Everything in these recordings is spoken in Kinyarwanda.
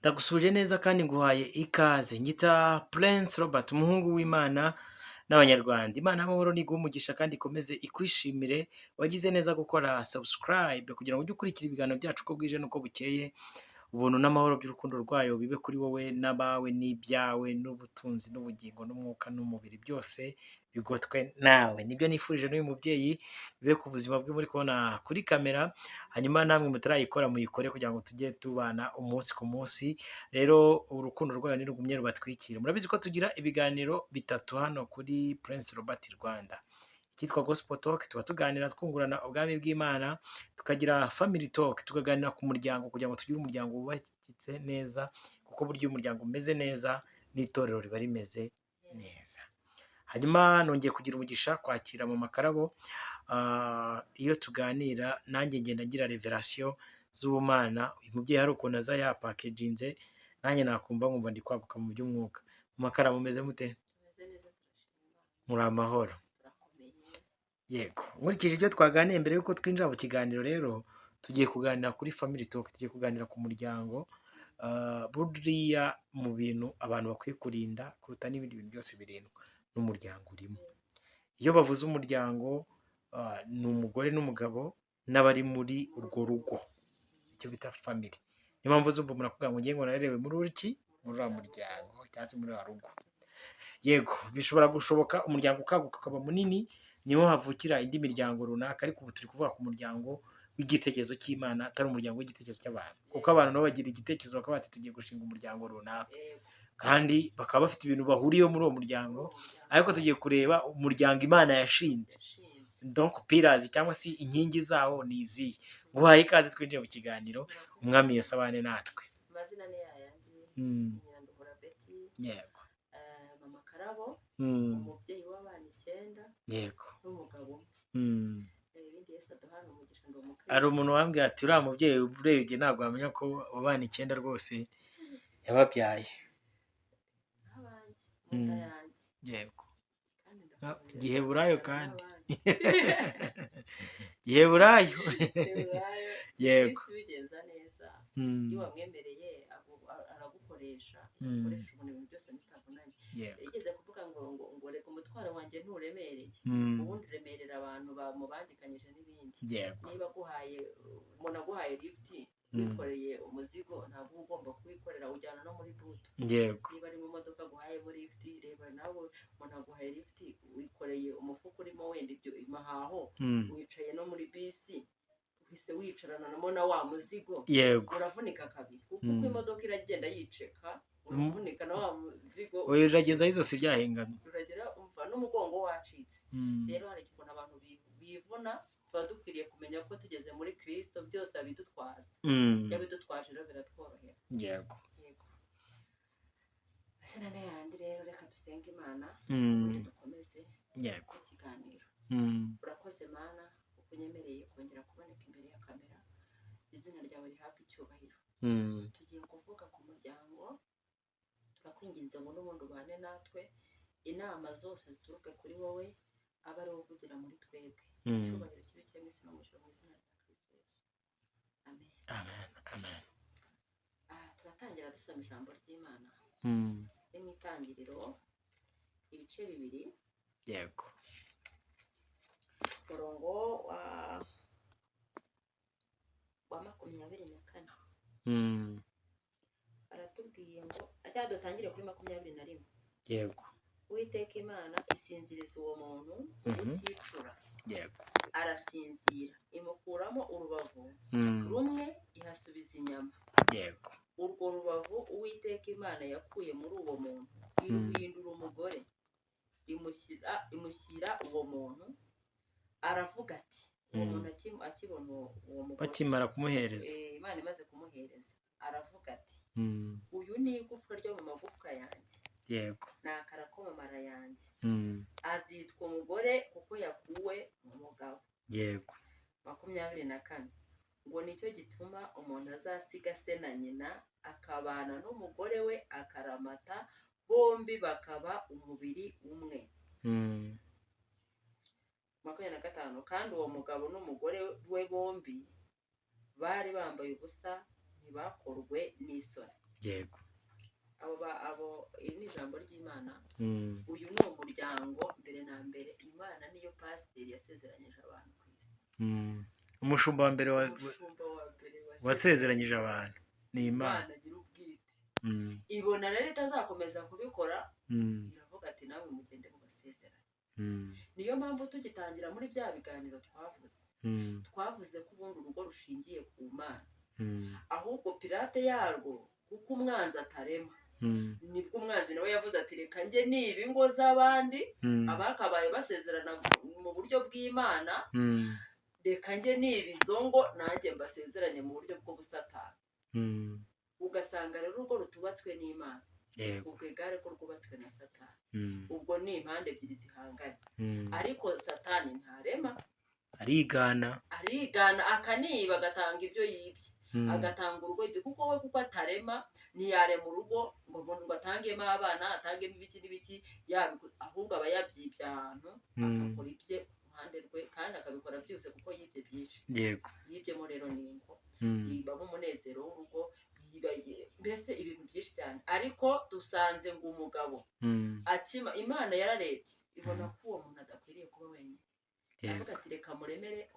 Ndagusuje neza kandi nguhaye ikaze. Nyita Prince Robert, umuhungu w'Imana n'Abanyarwanda. Imana y'amahoro niguhe umugisha kandi ikomeze ikwishimire. Wagize neza gukora subscribe kugira ngo ujye ukurikira ibiganiro byacu uko bwije n'uko bukeye. Ubuntu n'amahoro by'urukundo rwayo bibe kuri wowe n'abawe n'ibyawe n'ubutunzi n'ubugingo n'umwuka n'umubiri byose bigotwe nawe. Nibyo nifurije n'uyu mubyeyi bibe ku buzima bwe muri kubona kuri kamera. Hanyuma namwe mutarayikora muyikore kugira ngo tujye tubana umunsi ku munsi. Rero urukundo rwayo nirugumye rubatwikire. Murabizi ko tugira ibiganiro bitatu hano kuri Prince Robert Rwanda. Icyitwa Gospel Talk tuba tuganira twungurana ubwami bw'Imana, tukagira Family Talk tukaganira ku muryango kugira ngo tugire umuryango wubakitse neza, kuko burya umuryango umeze neza n'itorero riba rimeze neza. Hanyuma nongeye kugira umugisha kwakira mu makarabo. Iyo tuganira nanjye ngenda ngira revelation z'ubumana. Uyu mubyeyi hari ukuntu aza yapakeginze nanjye nakumva nkumva ndi kwaguka mu by'umwuka. Mu makarabo mumeze mute? Muri amahoro? Yego, nkurikije ibyo twaganiye mbere yuko twinjira mu kiganiro rero, tugiye kuganira kuri Family Talk, tugiye kuganira ku muryango. Buriya mu bintu abantu bakwiye kurinda kuruta n'ibindi bintu byose birindwa n'umuryango urimo. Iyo bavuze umuryango, ni umugore n'umugabo n'abari muri urwo rugo, icyo bita family. Niyo mpamvu uzumva umuntu akubwira ngo ngiye ngo narerewe muri uriki, muri uriya muryango cyangwa se muri uriya rugo. Yego, bishobora gushoboka umuryango ukaguka ukaba munini, niho havukira indi miryango runaka, ariko ubu turi kuvuga ku muryango w'igitekerezo cy'Imana, atari umuryango w'igitekerezo cy'abantu. Kuko abantu nabo bagira igitekerezo bakaba bati tugiye gushinga umuryango runaka, kandi bakaba bafite ibintu bahuriyeho muri uwo muryango, ariko tugiye kureba umuryango Imana yashinze. Donc pillars cyangwa se inkingi zawo ni izihe. Nguhaye ikaze twinjiye mu kiganiro, umwami Yesu abane natwe. Amazina ni yayandi, Nyirandukura Betty, Yego. Mama Karabo, umubyeyi w'abana 9 Yego. n'umugabo. Ibindi Yesu aduhana umugisha ngo umukristo. Hari umuntu wambwiye ati uriya mubyeyi urebye ntabwo wamenya ko abana 9 rwose yababyaye. Abanjye, munda yanjye. Yego. Kandi ndakubwira Giheburayo kandi. Giheburayo. Yego. Kristo bigenza neza. Mm. Iyo wamwemereye aragukoresha, akoresha ibintu byose bitavunanye. Yego. Yigeze kuvuga ngo reka umutwaro wanjye nturemereye. Ubundi remerera abantu bamubangikanyije n'ibindi. Yego. Niba umuntu aguhaye lift wikoreye umuzigo, ntabwo ugomba kuwikorera, ujyana no muri butu. Yego. Niba ari mu modoka aguhaye muri lift, reba nawe umuntu aguhaye lift wikoreye umufuka urimo wenda ibyo imahaho, wicaye no muri bisi uhise wicarana na wa muzigo. Yego. Uravunika kabiri kuko imodoka iragenda yiceka, uravunika na wa muzigo. Urageza izosi ryahengamye. Uragera umva n'umugongo wacitse. Rero hari ikintu abantu bivuna, tuba dukwiriye kumenya ko tugeze muri Kristo byose abidutwaza. Yabidutwaje rero biratworohera. Yego. Yego. Asina n'ayandi rero reka dusenge Imana, dukomeze Yego. ikiganiro. Urakoze Mana ukunyemereye kongera kuboneka imbere ya kamera. Izina ryawe rihabwe icyubahiro. Tugiye kuvuga ku muryango, turakwinginze ngo n'ubundi ubane natwe, inama zose zituruke kuri wowe, aba ari uvugira muri twebwe. Icyubahiro kibe cyemwe isi no mu ijuru mu izina rya Kristo Yesu. Amen. Amen. Amen. Turatangira dusoma ijambo ry'Imana. Ni mu Itangiriro ibice 2. Yego. Murongo wa 24. Aratubwiye ngo ajya dutangire kuri 21. Yego. Uwiteka Imana isinziriza uwo muntu uticura. Yego. Arasinzira, imukuramo urubavu rumwe, ihasubiza inyama. Yego. Urwo rubavu Uwiteka Imana yakuye muri uwo muntu iruhindura umugore, imushyira uwo muntu. Aravuga ati uwo muntu akibona uwo mugore, bakimara kumuhereza, Imana imaze kumuhereza, aravuga ati uyu ni igufwa ryo mu magufwa yanjye. Yego. Ni akara ko mu mara yanjye. Azitwa umugore kuko yakuwe mu mugabo. Yego. 24. Ngo nicyo gituma umuntu azasiga se na nyina akabana n'umugore we akaramata, bombi bakaba umubiri umwe. 25. Kandi uwo mugabo n'umugore we bombi bari bambaye ubusa, ntibakorwe n'isoni. yego abo iri ni ijambo ry'Imana. Mm. Uyu ni umuryango mbere na mbere Imana niyo pasiteri yasezeranyije abantu ku isi. Umushumba wa mbere Umushumba wa mbere wasezeranyije abantu ni Imana. Imana agira ubwite. Ibona rero itazakomeza kubikora, iravuga ati nawe mugende mugasezeranye. Niyo mpamvu tugitangira muri bya biganiro twavuze ko ubundi urugo rushingiye ku Mana, ahubwo pirate yarwo kuko umwanzi atarema, nibwo umwanzi nawe yavuze ati reka njye niba ingo z'abandi abakabaye basezerana mu buryo bw'Imana, reka njye niba izo ngo nanjye mbasezeranye mu buryo bw'ubusatani. Ugasanga rero urugo rutubatswe n'Imana, ubwo igare ko rwubatswe na Satani. Ubwo ni impande ebyiri zihanganye, ariko Satani ntarema, arigana akaniba, agatanga ibyo yibye, agatanga urugo ibyo, kuko we kuko atarema ntiyarema urugo ngo atangemo abana, atangemo ibiki n'ibiki, ahubwo aba yabyibye ahantu agakora ibye ruhande rwe, kandi akabikora byose kuko yibye byinshi. Yibyemo rero ni ingo, yibamo umunezero w'urugo, mbese ibintu byinshi cyane. Ariko dusanze ngo umugabo Imana yararebye ibona ko uwo muntu adakwiriye kuba wenyine, avuga ati reka muremere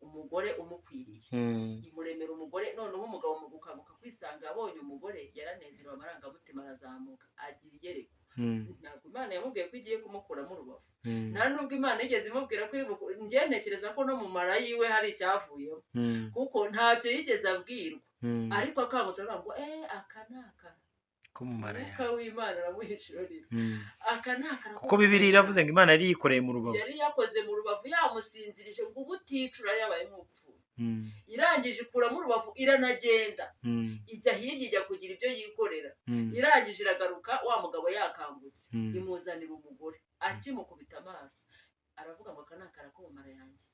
umugore umukwiriye. Imuremera umugore, noneho umugabo mu gukanguka kwisanga abonye umugore yaranezerewe, amarangamutima arazamuka, agira iyerekwa. Ntabwo Imana yamubwiye ko igiye kumukuramo urubavu, nta nubwo Imana yigeze imubwira ko njye ntekereza ko no mu mara yiwe hari icyavuyemo, kuko ntabyo yigeze abwirwa. Ariko akangutse aravuga ngo aka ni akara umwuka w'Imana aramuhishurira, aka ni akara, kuko Bibiliya iravuze ngo Imana yari yikoreye mu rubavu, yari yakoze mu rubavu, yamusinzirije ngo ubuticura yabaye nk'upfuye. Irangije ikuramo urubavu, iranagenda ijya hirya, ijya kugira ibyo yikorera. Irangije iragaruka, wa mugabo yakangutse, imuzanira umugore. Akimukubita amaso aravuga ngo aka ni akara ko mu mara yanjye,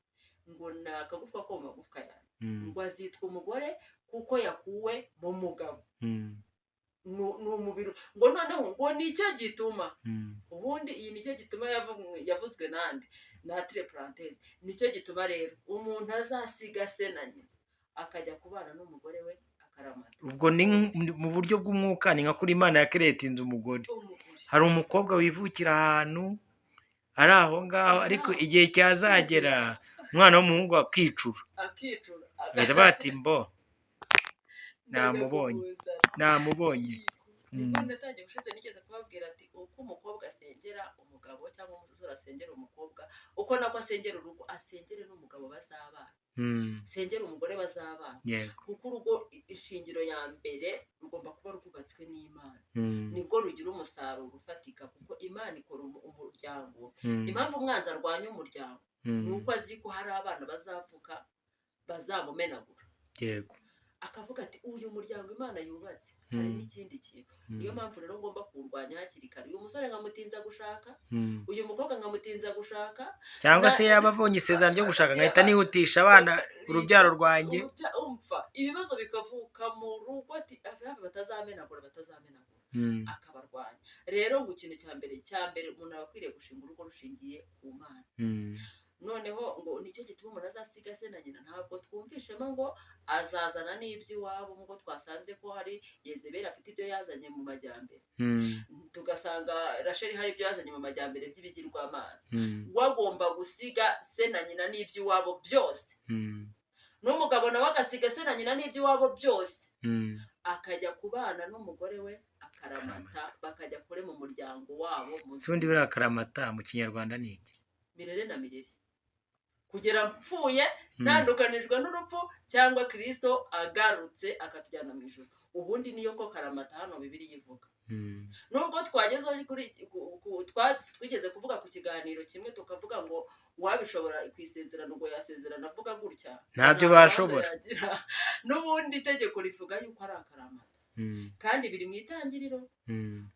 ngo ni akagufwa ko mu magufwa yanjye, ngo azitwa umugore kuko yakuwe mu mugabo. Ni umubiri ngo noneho ngo nicyo gituma, ubundi iyi nicyo gituma yavuzwe nande natire parenthèse, nicyo gituma rero umuntu azasiga se na nyina akajya kubana n'umugore we akaramata. Ubwo ni mu buryo bw'umwuka, ni nka kuri Imana yakeretinze umugore. Hari umukobwa wivukira ahantu ari aho ngaho, ariko igihe cyazagera umwana w'umuhungu akicura, bagahita bati mbo namubonye. Natangiye gushize nigeze kubabwira ati uko umukobwa asengera umugabo cyangwa umusore asengera umukobwa, uko nako asengera urugo, asengere n'umugabo bazabana, sengera umugore bazabana, kuko urugo ishingiro ya mbere rugomba kuba rwubatswe n'Imana, nibwo rugira umusaruro ufatika, kuko Imana ikora umuryango. Impamvu umwanzi arwanya umuryango ni uko azi ko hari abana bazavuka bazamumenagura, akavuga ati uyu muryango Imana yubatse hari n'ikindi kintu. Niyo mpamvu rero ngomba kurwanya hakiri kare. Uyu musore nkamutinza gushaka, uyu mukobwa nkamutinza gushaka, cyangwa se yaba abonye isezerano ryo gushaka nkahita nihutisha abana urubyaro rwanjye, ibibazo bikavuka mu rugo, ati batazamenagura akabarwanya. Rero ngo ikintu cya mbere umuntu aba akwiriye gushinga urugo rushingiye ku Mana. Noneho ngo nicyo gituma umuntu azasiga se na nyina. Ntabwo twumvishemo ngo azazana n'iby'iwabo, ngo twasanze ko hari Yezebeli afite ibyo yazanye mu majyambere, tugasanga Rasheli hari ibyo yazanye mu majyambere by'ibigirwamana. Wagomba gusiga se na nyina n'iby'iwabo byose, n'umugabo nawe agasiga se na nyina n'iby'iwabo byose, akajya kubana n'umugore we akaramata, bakajya kure mu muryango wabo. Undi buriya akaramata mu kinyarwanda ni iki? Mirere na mirere, kugera mpfuye ntandukanijwe n'urupfu, cyangwa Kristo agarutse akatujyana mu ijuru. Ubundi niyo ko karamata hano Bibiliya ivuga. Nubwo twigeze kuvuga ku kiganiro kimwe tukavuga ngo wabishobora kwisezerana ngo yasezerana avuga gutya, ntabyo bashobora. N'ubundi itegeko rivuga yuko ari akaramata, kandi biri mu itangiriro,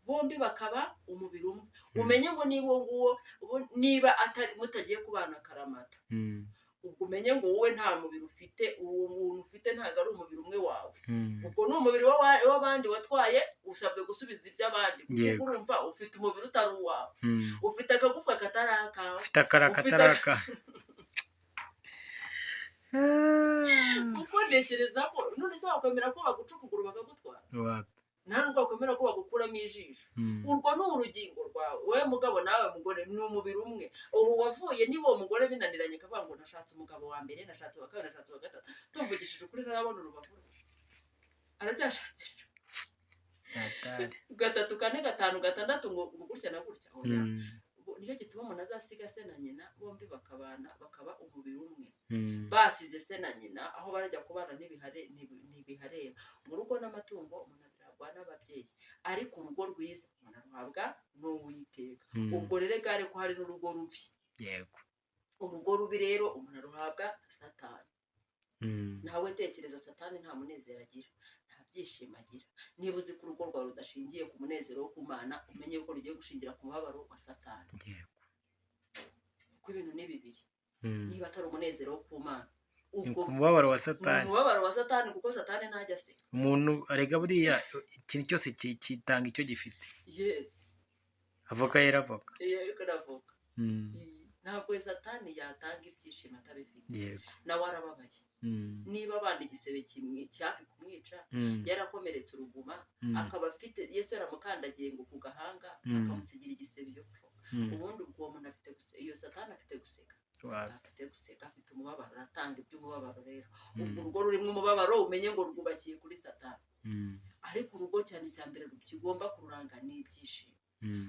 bombi bakaba umubiri umwe. Umenye ngo niba mutagiye kubana akaramata, ubwo umenye ngo wowe nta mubiri ufite, uwo muntu ufite ntabwo ari umubiri umwe wawe, ubwo ni umubiri w'abandi watwaye, usabwe gusubiza iby'abandi, kuko urumva ufite umubiri utari uwawe, ufite akagufwa katari akawe, ufite akara katari akawe. Kuko ntekereza ko none se wakwemera ko baguca ukuguru bakagutwara? nta nubwo wakwemera ko bagukuramo ijisho. Urwo ni urugingo rwawe, wowe mugabo nawe mugore ni umubiri umwe. Ubu wavuye niba uwo mugore binaniranye akavuga ngo nashatse umugabo wa mbere, nashatse wa kabiri, nashatse wa gatatu, tuvugishije ukuri ntarabona urubavu aracyashakisha gatatu kane gatanu gatandatu ngo gutya na gutya. Nicyo gituma umuntu azasiga se na nyina bombi bakabana bakaba umubiri umwe. Basize se na nyina aho barajya kubana ntibihareba. Mu rugo n'amatungo umuntu abiragwa n'ababyeyi, ariko urugo rwiza umuntu aruhabwa n'Uwiteka. Ubwo rero gare ko hari n'urugo rubi. Yego. Urugo rubi rero umuntu aruhabwa Satani. Nawe tekereza, Satani nta munezero agira, nta byishimo agira. Niba uzi ko urugo rwawe rudashingiye ku munezero wo ku Mana, umenye ko rugiye gushingira ku mubabaro wa Satani. Yego. Kuko ibintu ni bibiri. Niba atari umunezero wo ku Mana, ubwo umubabaro wa Satani. Umubabaro wa Satani, kuko Satani ntajya aseka. Umuntu arega buriya ikintu cyose kitanga icyo gifite. Yes. Avoka yera avoka. Yego avoka. Ntabwo Satani yatanga ibyishimo atabifite. Yego. Nawe arababaye. Niba abana igisebe kimwe cyafi kumwica, yarakomeretse uruguma, akaba afite Yesu yaramukandagiye ngo ku gahanga akamusigira igisebe yo gupfa. Ubundi ubwo umuntu afite guseka, iyo Satani afite guseka. Afite guseka, afite umubabaro, aratanga iby'umubabaro rero. Ubwo urugo rurimo umubabaro umenye ngo rwubakiye kuri Satani. Ariko urugo cyane cya mbere kigomba kururanga ni ibyishimo.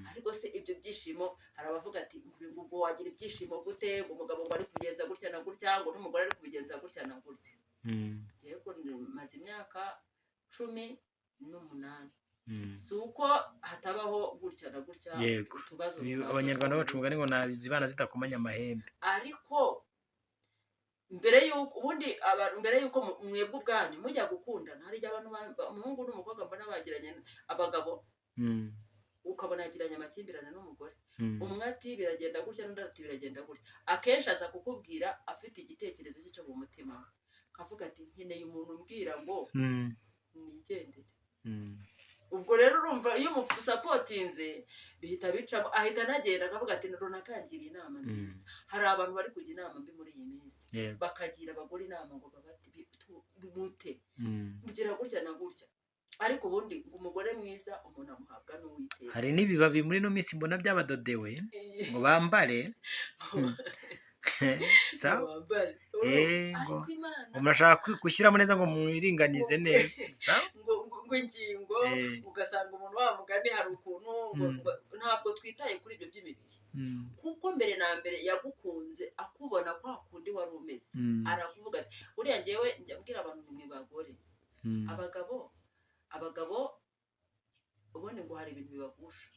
Ariko se ibyo byishimo hari abavuga ati ngo wagira ibyishimo gute, ngo umugabo ngo ari kubigenza gutya na gutya, ngo n'umugore ari kubigenza gutya na gutya. Yego, maze imyaka 18. Si uko hatabaho gutya na gutya utubazo. Abanyarwanda bacu umugani ngo nazibana zitakomanya amahembe. Ariko mbere yuko mwebwe ubwanyu mujya gukundana, hari abantu umuhungu n'umukobwa mbona bagiranye abagabo, ukabona yagiranye amakimbirane n'umugore. Umwe ati biragenda gutya, n'undi ati biragenda gutya. Akenshi aza kukubwira afite igitekerezo cyo mu mutima we, akavuga ati nkeneye umuntu umbwira ngo nigendere. Ubwo rero urumva iyo umusapotinze bihita bicamo, ahita anagenda akavuga ati runaka yangiriye inama nziza. Hari abantu bari kujya inama mbi muri iyi minsi, bakagira abagore inama ngo babati bimute mugira gutya na gutya. Ariko ubundi ngo umugore mwiza umuntu amuhabwa n'Uwiteka. Hari n'ibibabi muri no minsi mbona byabadodewe ngo bambare. Umuntu ashaka gushyiramo neza ngo mwiringanize neza. Ngo ingingo ugasanga umuntu wamugani hari ukuntu ntabwo twitaye kuri ibyo by'imibiri. Kuko mbere na mbere yagukunze akubona kwa kundi wari umeze. Arakuvuga ati uriya ngewe njya mbwira abantu mwe bagore, abagabo ubundi ngo hari ibintu bibagusha.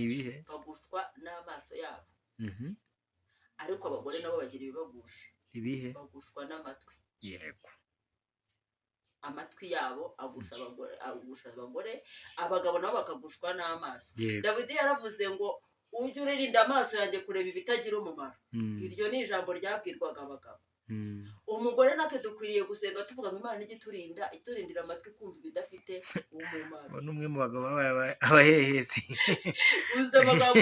Ibihe? Bagushwa n'amaso yabo. Ariko abagore nabo bagira ibibagusha. Ibihe? Bagushwa n'amatwi. Yego. Amatwi yabo agusha abagore, abagabo nabo bakagushwa n'amaso. Dawidi yaravuze ngo ujye uririnda amaso yanjye kureba ibitagira umumaro. Iryo ni ijambo ryabwirwaga abagabo. Umugore natwe dukwiriye gusenga tuvuga ngo Imana ijye iturindira amatwi kumva ibidafite umumaro. N'umwe mu bagabo abahehesi. Uzi abagabo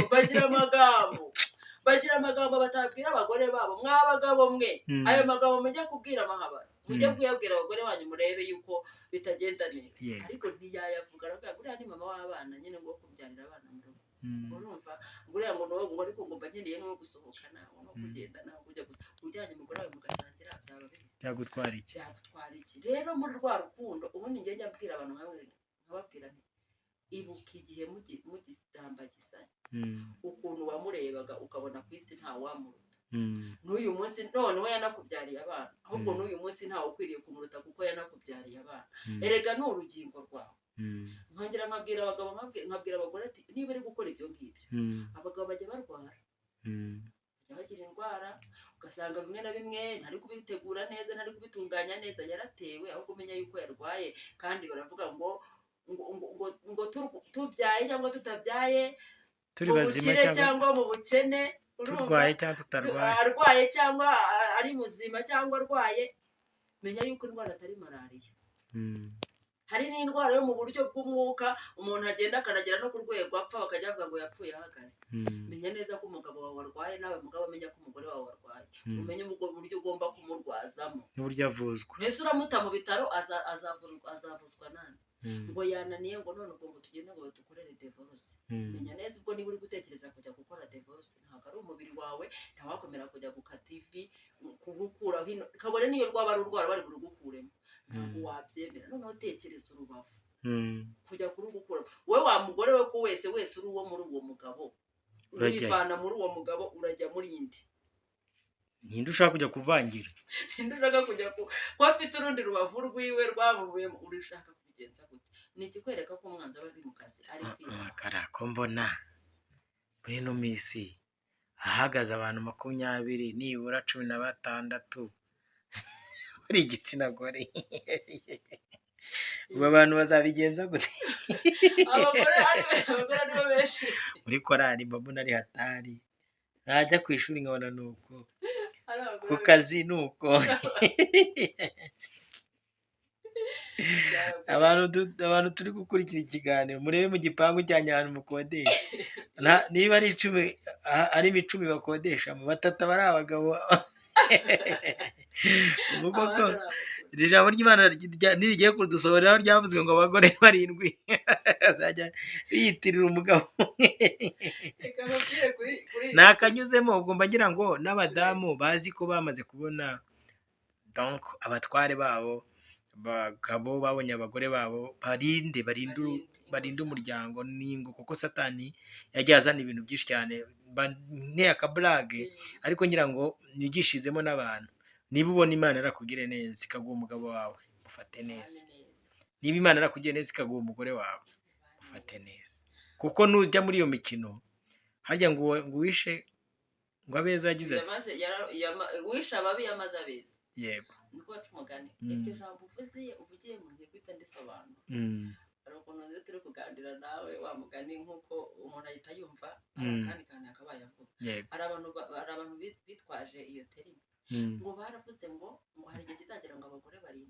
bagira amagambo batabwira abagore babo. Mw'abagabo mwe, ayo magambo mujya kubwira amahabara, mujye kuyabwira abagore banyu murebe yuko bitagenda neza. Ariko ntiyayavuga, aravuga buriya ni mama w'abana nyine ngo kubyarira abana mu rugo. Urumva buriya ngo ariko ngomba ngendeye no gusohokana no kugendana kujya gusa ujyanye umugore wawe mugasangira byaba byagutwara iki. Rero muri rwa rukundo ubundi njye njya mbwira abantu nkababwira nti ibuka igihe mugisambagizanya ukuntu wamurebaga ukabona ku isi nta wamuruta. N'uyu munsi none we yanakubyariye abana, ahubwo n'uyu munsi ntawe ukwiriye kumuruta kuko yanakubyariye abana. Erega ni urugingo rwawe. Nkongera nkabwira abagabo nkabwira abagore ati niba uri gukora ibyo ngibyo, abagabo bajya barwara, bajya bagira indwara, ugasanga bimwe na bimwe ntari kubitegura neza, ntari kubitunganya neza, yaratewe ahubwo umenya yuko yarwaye. Kandi baravuga ngo tubyaye cyangwa tutabyaye, turi bazima cyangwa mu bukene, turwaye cyangwa tutarwaye, arwaye cyangwa ari muzima cyangwa arwaye, menya yuko indwara atari malariya. Hari n'indwara yo mu buryo bw'umwuka umuntu agenda akanagera no ku rwego apfa bakajya bavuga ngo yapfuye ahagaze. Menya neza ko umugabo wawe warwaye, nawe mugabo amenya ko umugore wawe warwaye. Umenye uburyo ugomba kumurwazamo n'uburyo avuzwa. Mbese uramuta mu bitaro azavuzwa nande? ngo yananiye ngo none ubwo ngo tugende ngo batukorere divorce. Menya neza ubwo niba uri gutekereza kujya gukora divorce ntabwo ari umubiri wawe, ntawakomera kujya gukata ivi kugukuraho hino kabone niyo rwaba ari urwara bari kurugukuremo ntabwo wabyemera. Noneho tekereza urubavu kujya kurugukura wowe wa mugore we ko wese uri uwo muri uwo mugabo urivana muri uwo mugabo urajya muri indi. Ninde ushaka kujya kuvangira? Ninde ushaka kujya ko afite urundi rubavu rwiwe rwamubuyemo urishaka kubigenza gute? Ni ikikwereka ko umwanzi aba ari mu kazi ari kwiga. Ko mbona muri ino minsi ahagaze abantu 20 nibura 16 muri igitsina gore. Ubu abantu bazabigenza gute? Abagore aribo benshi muri korari mbona ari hatari. Najya ku ishuri nkabona nuko ku kazi nuko abantu turi gukurikira ikiganiro murebe mu gipangu cyanyu ahantu mukodesha niba ari 10 ari 10 bakodesha mu 3 bari abagabo. Koko iri jambo ry'Imana nirigiye kudusohoreraho ryavuzwe ngo abagore 7 bazajya biyitirira umugabo. Nakanyuzemo ugomba ngira ngo n'abadamu bazi ko bamaze kubona donc abatware babo bagabo babonye abagore babo barinde umuryango n'ingo, kuko satani yagiye azana ibintu byinshi cyane akaburage, ariko ngira ngo nigishizemo n'abantu. Niba ubona Imana yarakugire neza ikaguha umugabo wawe ufate neza, niba Imana yarakugire neza ikaguha umugore wawe ufate neza, kuko nujya muri iyo mikino harya ngo wishe ngo abeza yagize ati wishe ababi yamaze abeza. Yego niko baca umugani. Iryo jambo uvugiye mu gihe kwita ndisobanura hari ukuntu rero turi kuganira nawe wa mugani nk'uko umuntu ahita yumva akandi kantu akabaye avuga. Hari abantu bitwaje iyo terime ngo baravuze ngo hari igihe kizagera ngo abagore 7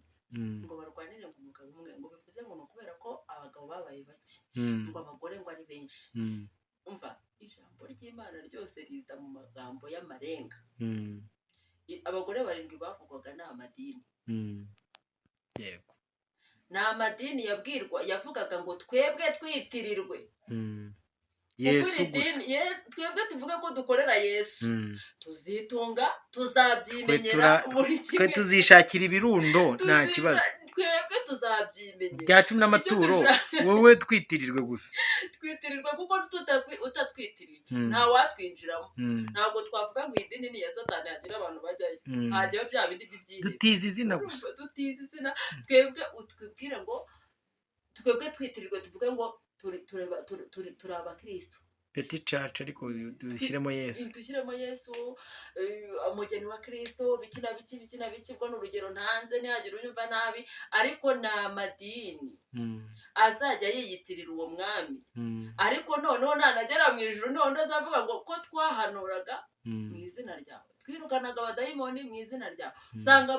ngo barwanire ngo umugabo umwe, ngo bivuze ngo kubera ko abagabo babaye bake ngo abagore ngo ari benshi. Umva ijambo ry'Imana ryose riza mu magambo y'amarenga. Abagore 7 bavugwaga ni amadini. Yego ni amadini yavugaga ngo twebwe twitirirwe Yesu gusa. Twebwe tuvuga ko dukorera Yesu tuzitunga tuzabyimenyera muri kimwe, twe tuzishakira ibirundo nta kibazo, twebwe tuzabyimenyera bya 10 n'amaturo wowe twitirirwe gusa. Twitirirwe kuko utatwitiriye nta watwinjiramo. Ntabwo twavuga ngo idini ni ya Satani yagira abantu bajyayo, hajyayo bya bindi by'ibyire dutiza izina gusa. Dutiza izina twebwe utwibwira ngo twebwe twitirirwe tuvuge ngo turi abakristo petit church, ariko dushyiremo Yesu umugeni wa Kristo bikina biki ubwo n'urugero ntanze ntihagira unyumva nabi, ariko ni amadini azajya yiyitirira uwo mwami. Ariko noneho nanagera mu ijuru noneho azavuga ngo ko twahanuraga mu izina ryawe, twirukanaga abadayimoni mu izina ryawe. Usanga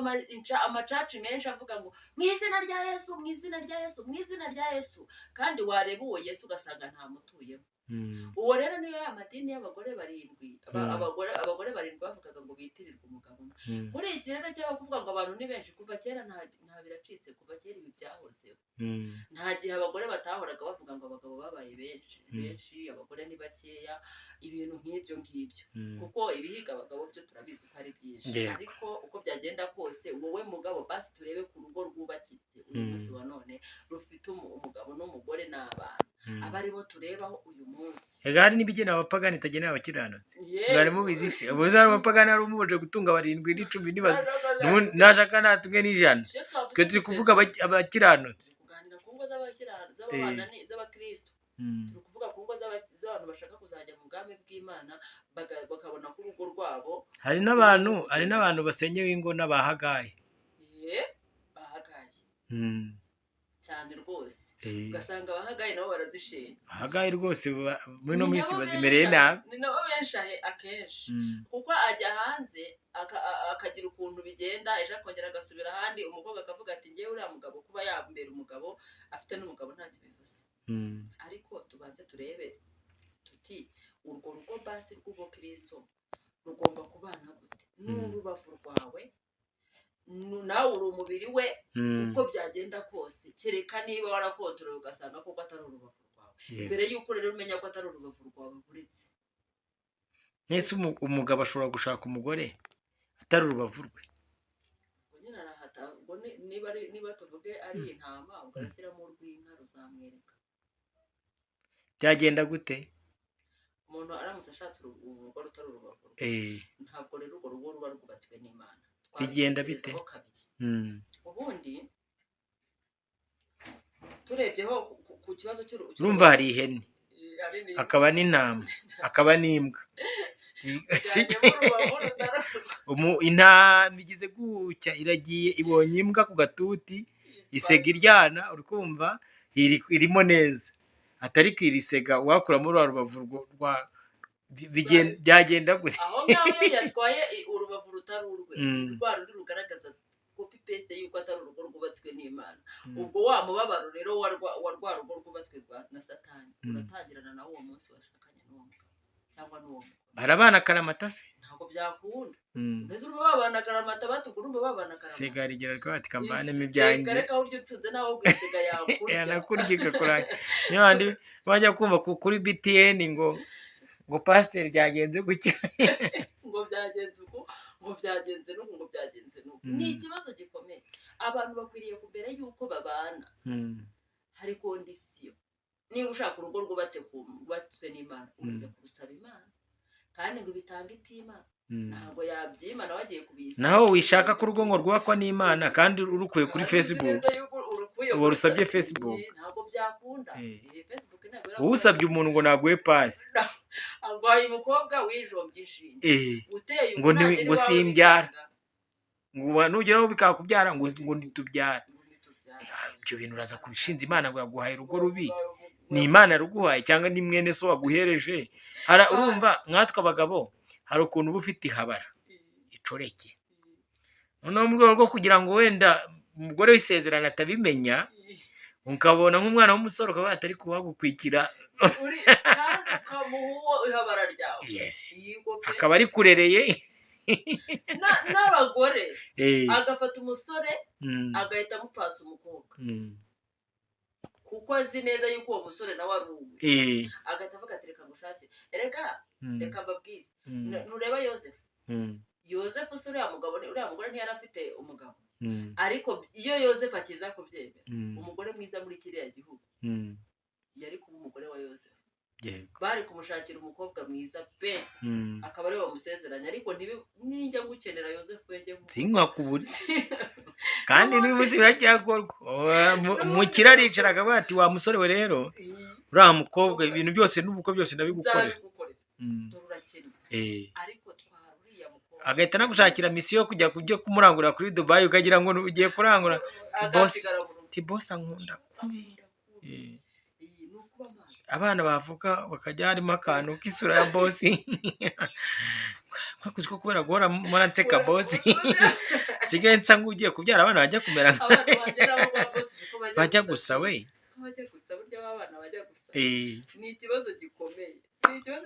amacaci menshi avuga ngo mu izina rya Yesu, mu izina rya Yesu, mu izina rya Yesu, kandi wareba uwo Yesu ugasanga ntamutuyemo. Uwo rero niyo amadini y'abagore 7 abagore 7 bavugaga ngo bitirirwe umugabo umwe. Muri iki rero cyaba kuvuga ngo abantu ni benshi kuva kera nta biracitse, kuva kera ibi byahozeho. Nta gihe abagore batahoraga bavuga ngo abagabo babaye benshi abagore ni bakeya, ibintu nk'ibyo ngibyo, kuko ibihiga abagabo byo turabizi ko ari byinshi. Ariko uko byagenda kose wowe mugabo basi turebe ku rugo rwubakitse uyu munsi wa none rufite umugabo n'umugore n'abana, aba aribo turebaho uyu munsi. Hari n'ibigena abapagani itagenera abakiranutsi. Mwari mubizi se abo zari abapagani ari umuje gutunga 7 n'icumi nibaza nashaka natumwe n'ijana. Twe turi kuvuga abakiranutsi, kuganira ku ngo z'abana z'abakristo. Turi kuvuga ku ngo z'abantu bashaka kuzajya mu bwami bw'Imana bakabona ko urugo rwabo. Hari n'abantu basenyewe ingo n'abahagaye. Bahagaye cyane rwose, ugasanga abahagaye nabo barazishenya. Ahagaye rwose muri no minsi bazimereye nabi. Ni nabo benshi akenshi kuko ajya hanze akagira ukuntu bigenda ejo akongera agasubira ahandi. Umukobwa akavuga ati ngewe uriya mugabo kuba yambera umugabo afite n'umugabo ntacyo bivuze. Ariko tubanze turebe tuti urwo rugo basi rw'ubukristo rugomba kubana gute n'urubavu rwawe nawe uri umubiri we uko byagenda kose, kereka niba warakontorora ugasanga koko atari urubavu rwawe. Mbere y'uko rero umenya ko atari urubavu rwawe uretse. Nese umugabo ashobora gushaka umugore atari urubavu rwe? Nyine arahata ngo niba tuvuge ari intama ugashyiramo urw'inka ruzamwereka. Byagenda gute? Umuntu aramutse ashatse umugore utari urubavu rwe, ntabwo rero urwo rugo ruba rwubatswe n'Imana. Bigenda bite? Ubundi turebyeho ku kibazo urumva hari ihene, akaba n'intama, akaba n'imbwa. Intama igize gutya iragiye ibonye imbwa ku gatuti isega iryana, uri kumva irimo neza, atari kwirisega wakuramo rwa rubavu rwa byagenda gute? Aho ngaho iyo yatwaye urubavu rutari urwe, rwa rundi rugaragaza copy paste yuko atari urugo rwubatswe n'Imana. Ubwo wa mubabaro rero wa rwa rugo rwubatswe na Satani uratangirana nawo uwo munsi washakanye n'uwo mugabo cyangwa n'uwo mugore. Barabana akaramata se? Ntabwo byakunda. Mbese urumva babana akaramata batugurumva babana akaramata. Sega rigera ko ati kambanemo ibyanjye. Reka uryo utunze nawe ubwitega yakurya. Yanakurya ikakuranya. N'abandi bajya kumva kuri BTN ngo pastor byagenze gutya. Ngo byagenze uko, ngo byagenze nuko, ngo byagenze nuko. Ni ikibazo gikomeye. Abantu bakwiriye kumbere yuko babana. Hari kondisiyo. Niba ushaka urugo rwubatswe n'Imana, ujya kurusaba Imana. Kandi ngo bitanga itima, ntabwo yabyima nawe agiye kubisa. Naho wishaka ko urugo ngo rwubakwa n'Imana kandi urukuye kuri Facebook. Uwo rusabye Facebook. Ntabwo byakunda. Facebook ntabwo usabye umuntu ngo naguhe pasi. Agwaye umukobwa wijombye inshinge. Uteye ngo simbyara. Ngo nugeraho bikakubyara ngo ntitubyara. Ibyo bintu uraza kubishinza Imana ngo yaguhaye urugo rubi. Ni Imana ruguhaye cyangwa ni mwene so waguhereje? Urumva mwatwe abagabo hari ukuntu uba ufite ihabara icoreke, noneho mu rwego rwo kugira ngo wenda umugore w'isezerano atabimenya, ukabona nk'umwana w'umusore ukaba atari kuhagukwikira ukamuha ihabara ryawe. Yes. Akaba ari kurereye n'abagore agafata umusore agahita amupasa umukobwa kuko azi neza yuko uwo musore nawe ari uwe, agahita avuga ati reka ngushake. Reka mbabwire, nureba Yosefu se uriya mugore ntiyari afite umugabo, ariko iyo Yosefu akiza kubyemera, umugore mwiza muri kiriya gihugu yari kuba umugore wa Yosefu. Bari kumushakira umukobwa mwiza pe, akaba ari bamusezeranya, ariko nijya gukenera Yosefu yajye sinkakubure kandi n'ubuzi biracyakorwa. Umukire aricaraga bati wa musore we rero uriya mukobwa ibintu byose n'ubuko byose ndabigukorera. Ariko twaruriya mukobwa agahita nagushakira misiyo kujya kumurangura kuri Dubai, ukagira ngo ugiye kurangura boss ankunda. Abana bavuga bakajya harimo akantu k'isura ya boss kwakuzi ko kubera guhora muranseka boss kigaye nsa ngugiye kubyara abana bajya kumera bajya gusa we bajya gusa burya abana bajya gusa. Ni ikibazo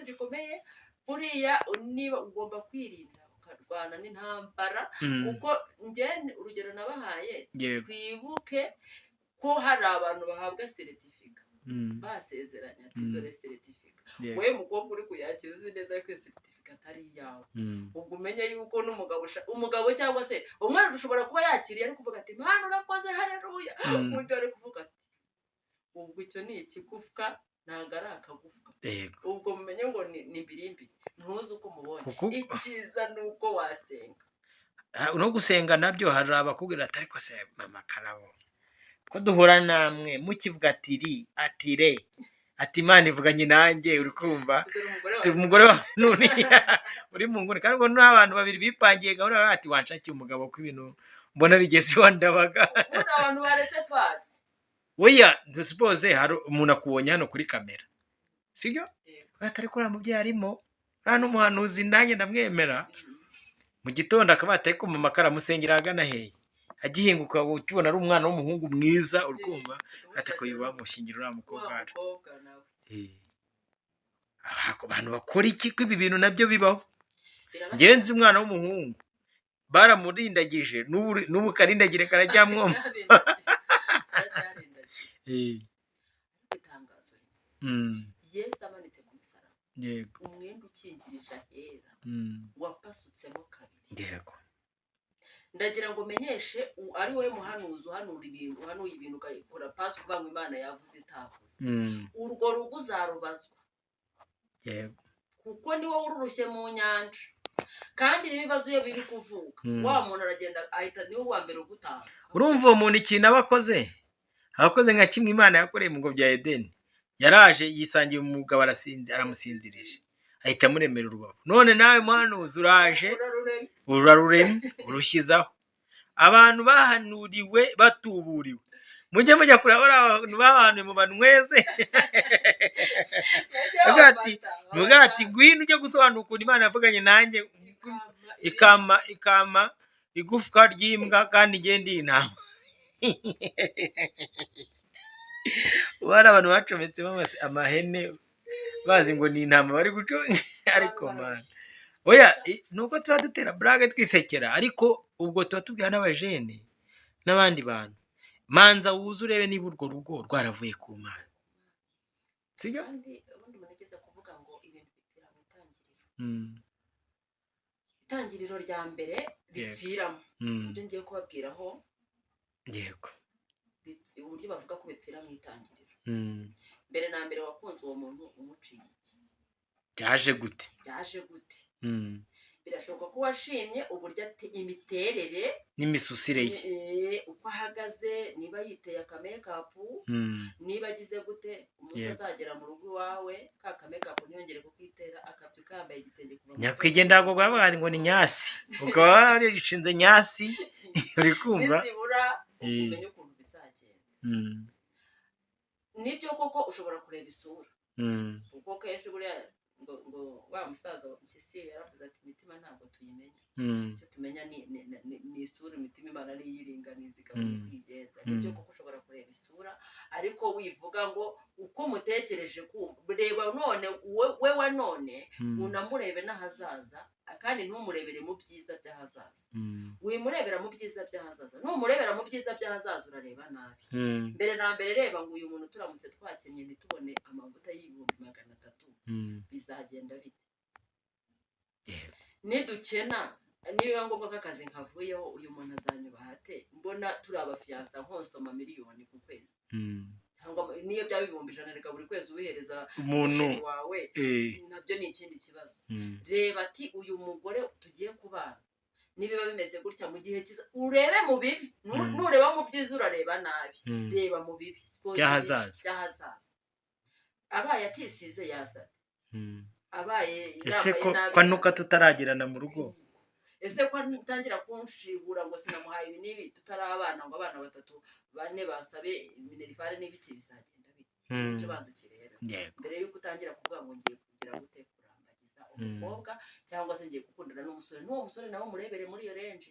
gikomeye buriya. Niba ugomba kwirinda ukarwana n'intambara, kuko urugero nabahaye, twibuke ko hari abantu bahabwa certificate basezeranya ati dore certificate, wowe mukobwa uri kuyakira uzi neza ko certificate ari yawe. Ubwo umenye yuko umugabo cyangwa se umwana ushobora kuba yakiriye ari kuvuga ati Mana urakoze haleluya, undi ari kuvuga ati ubwo icyo ni ikigufwa ntabwo ari akagufwa. Ubwo mumenye ngo ni mbirimbi, ntuzi uko umubonye. Icyiza ni uko wasenga. No gusenga nabyo hari abakubwira ati ariko se mama karabo ko duhura namwe mukivuga atire ati Imana ivuganye nanjye, uri kumva umugore wa none uri mu nguni, kandi ngo n'abantu babiri bipangiye gahunda ati wanshakiye umugabo ko ibintu mbona bigeze wandabaga. Abantu baretse pasi. Oya dusipoze hari umuntu akubonye hano kuri kamera, sibyo? Atari kuri amubyeyi arimo hano umuhanuzi nanjye ndamwemera. Mu gitondo akaba atari ko mama karamusengera agana hehe, agihinguka ukibona ari umwana w'umuhungu mwiza, uri kumva ati ko yuba mushingira uriya mukobwa. Abantu bakora iki ko ibi bintu nabyo bibaho? Ngenzi umwana w'umuhungu baramurindagije n'ubu karindagire karacyamwoma. itangazo Yesu amanitse ku musaraba, yego, umwenda ukingirije ahera wapasutsemo kabiri. yego, ndagira ngo menyeshe ari wowe muhanuzi uhanuye ibintu ukora pasi kuvuga ngo Imana yavuze itavuze, urwo rugo uzarubazwa, yego, kuko ni wowe ururushye mu nyanja. kandi n'ibibazo iyo biri kuvuka wa muntu aragenda ahita niwe wa mbere ugutanga. urumva uwo muntu ikintu abakoze nka kimwe Imana yakoreye mu ngo bya Edeni. Yaraje yisangiye umugabo aramusinzirije ahita amuremera urubavu. none nawe muhanuzi uraje uraruremye urushyizaho. abantu bahanuriwe batuburiwe, mujye mujya kureba abantu bahanuye mu bantu mweze. Muga ati ngwino ujye gusobanura ukuntu Imana yavuganye nanjye ikama igufwa ry'imbwa kandi igenda intama. Bari abantu bacometsemo amahene bazi ngo ni intama bari guco. Ariko man, oya nuko tuba dutera blague twisekera, ariko ubwo tuba tubwira n'abajene n'abandi bantu, manza wuze urebe niba urwo rugo rwaravuye ku Mana. Sibyo? Kandi ubundi munageze kuvuga ngo ibintu bipfira mu itangiriro. Itangiriro rya mbere ripfiramo. Ibyo ngiye kubabwiraho. Yego. Uburyo bavuga ko bipfira mu itangiriro. Mbere na mbere wakunze uwo muntu umuciye iki? Byaje gute? Birashoboka ko washimye uburyo imiterere n'imisusire ye, uko ahagaze, niba yiteye akamekapu, niba agize gute, umuntu azagera mu rugo iwawe ka kamekapu ntiyongere kukitera, akabyuka yambaye igitenge kuva nyakwigendera ngo bwabaga ngo ni nyasi, ukaba warishinze nyasi. Uri kumva nizibura umenye ukuntu bizagenda. Nibyo koko ushobora kureba isura, kuko kenshi buriya ngo wa musaza wa Mpyisi yaravuze ati imitima ntabwo tuyimenya, icyo tumenya ni isura. imitima Imana ari yiringaniza ikabona kwigenza. Nibyo koko ushobora kureba isura, ariko wivuga ngo uko mutekereje reba none we wa none unamurebe n'ahazaza, kandi ntumurebere mu byiza by'ahazaza. wimurebera mu byiza by'ahazaza, numurebera mu byiza by'ahazaza urareba nabi. mbere na mbere reba ngo uyu muntu turamutse twakennye ntitubone amavuta y'ibihumbi 300, bizagenda bite? Nidukena niba ngombwa ko akazi nkavuyeho, uyu muntu azanyubaha ate? mbona turi abafiyansa nkonsoma miliyoni ku kwezi, cyangwa niyo byaba ibihumbi 100 reka buri kwezi ubihereza umuntu wawe, nabyo ni ikindi kibazo. reba ati uyu mugore tugiye kubana nibiba bimeze gutya mu gihe kiza, urebe mu bibi. nureba mu byiza urareba nabi. reba mu bibi by'ahazaza. abaye atisize yazana, abaye ese ko nuka tutaragirana mu rugo, ese ko ntangira kunshibura ngo sinamuhaye ibi nibi tutarabana, ngo abana 3 4 basabe minerivare n'ibiki, bizagenda bite? icyo banze kirebe mbere yuko utangira kuvuga ngo ngiye kugira gute kurambagiza umukobwa, cyangwa se ngiye gukundana n'umusore. n'uwo musore nawe murebere muri iyo range,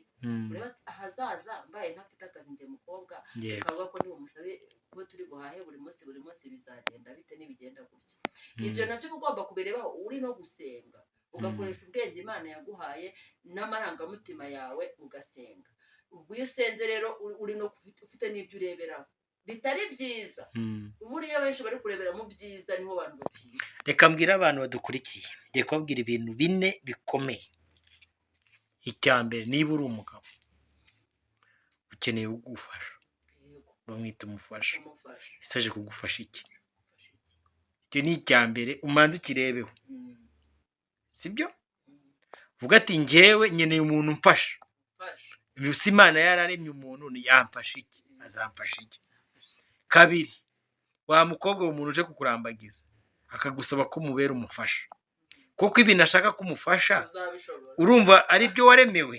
ureba ahazaza mbaye ntafite akazi ngiye mukobwa, ukavuga ko niwo musabe ko turi buhahe buri munsi bizagenda bite nibigenda gutya. ibyo nabyo ugomba kubireba uri no gusenga, ugakoresha ubwenge Imana yaguhaye n'amarangamutima yawe ugasenga. ubwo iyo usenze rero uri no ufite n'ibyo ureberaho bitari byiza. buriya benshi bari kurebera mu byiza niho abantu bapfira. reka mbwira abantu badukurikiye, ngiye kubabwira ibintu 4 bikomeye. icya mbere, niba uri umugabo ukeneye kugufasha, bamwita umufasha, ese aje kugufasha iki? icyo ni icya mbere, umanze ukirebeho. sibyo? vuga ati njyewe nkeneye umuntu umfasha. Usi Imana yararemye umuntu, ni yamfasha iki? azamfasha iki? kabiri, wa mukobwa w'umuntu uje kukurambagiza akagusaba ko mubera umufasha, kuko ibintu ashaka kumufasha urumva ari byo waremewe.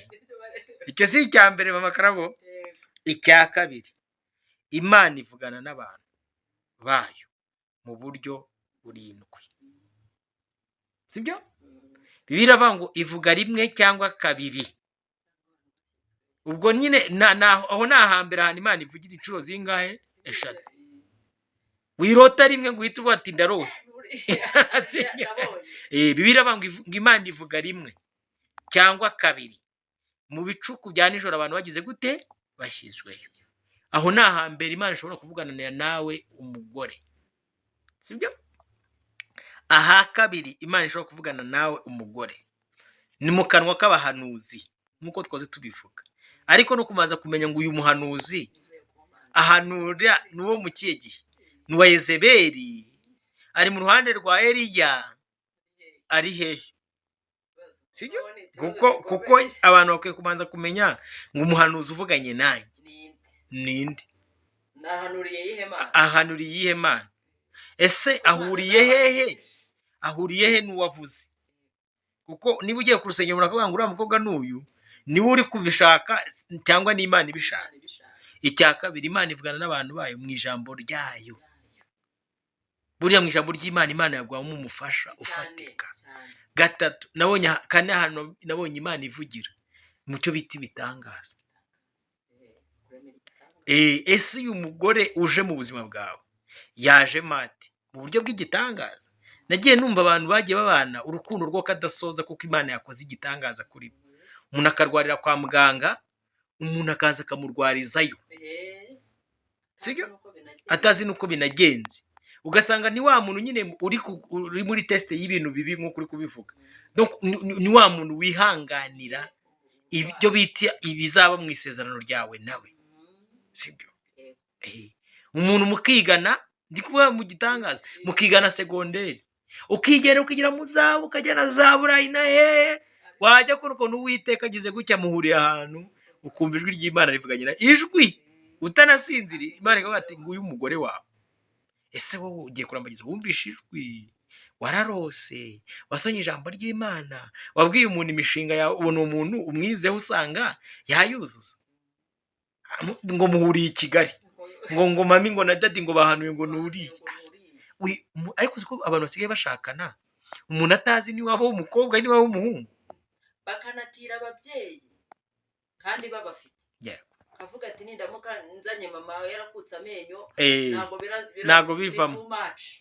icyo si icya mbere mama Karabo. icya kabiri, Imana ivugana n'abantu bayo mu buryo 7. sibyo? Bibiliya iravuga ngo ivuga rimwe cyangwa 2. ubwo nyine aho nahambere ahantu Imana ivugira inshuro zingahe? 3. wirota rimwe ngo uhite uvuga ati ndarose. Bibiliya iravuga ngo Imana ivuga rimwe cyangwa 2. mu bicuku bya nijoro abantu bagize gute bashyizweyo. Aho ni ahambere Imana ishobora kuvuganira nawe umugore, sibyo? Aha kabiri Imana ishobora kuvugana nawe umugore ni mu kanwa k'abahanuzi nk'uko twaze tubivuga, ariko no kumanza kumenya ngo uyu muhanuzi ahanura ni uwo mu kihe gihe, ni uwa Yezebeli, ari mu ruhande rwa Eliya, ari hehe, sibyo? kuko abantu bakwiye kumanza kumenya ngo umuhanuzi uvuganye nanjye ninde, ahanuriye iyihe Mana, ese ahuriye hehe n'uwavuze? Kuko niba ugiye ku rusengero muravuga ngo uriya mukobwa n'uyu niwe uri kubishaka cyangwa n'Imana ibishaka. Icya kabiri, Imana ivugana n'abantu bayo mu ijambo ryayo. Buriya mu ijambo ry'Imana, Imana yaguhamo umufasha ufatika. Gatatu, kane hano nabonye Imana ivugira mu cyo bita ibitangaza. Ese uyu mugore uje mu buzima bwawe yaje mate mu buryo bw'igitangaza? Nagiye numva abantu bagiye babana urukundo rwo kadasoza kuko Imana yakoze igitangaza kuri bo. Umuntu akarwarira kwa muganga, umuntu akaza akamurwarizayo, sibyo? Atazi nuko binagenze. Ugasanga ni wa muntu nyine uri muri test y'ibintu bibi nk'uko uri kubivuga. Ni wa muntu wihanganira ibyo bita ibizaba mu isezerano ryawe nawe, sibyo? Umuntu mukigana, ndi kuvuga mu gitangaza, mukigana segonderi, ukigira mu zabu, ukajya na zaburayi na wajya kubona ukuntu Uwiteka agize gutya muhuriye ahantu, ukumva ijwi ry'Imana rivuganye na ijwi utanasinziriye. Imana ikavuga ati nguyu umugore wawe. Ese wowe ugiye kurambagiza, wumvishe ijwi, wararose, wasonye ijambo ry'Imana, wabwiye umuntu imishinga yawe, ubona umuntu umwizeho usanga yayuzuza, ngo muhuriye i Kigali, ngo mami ngo na dadi ngo bahanuye ngo nuriye. Ariko uzi ko abantu basigaye bashakana umuntu atazi ni wabo w'umukobwa ni wabo w'umuhungu, bakanatira ababyeyi kandi babafite. Kavuga ati nindamuka nzanye mama yarakutse amenyo ntago bivamo,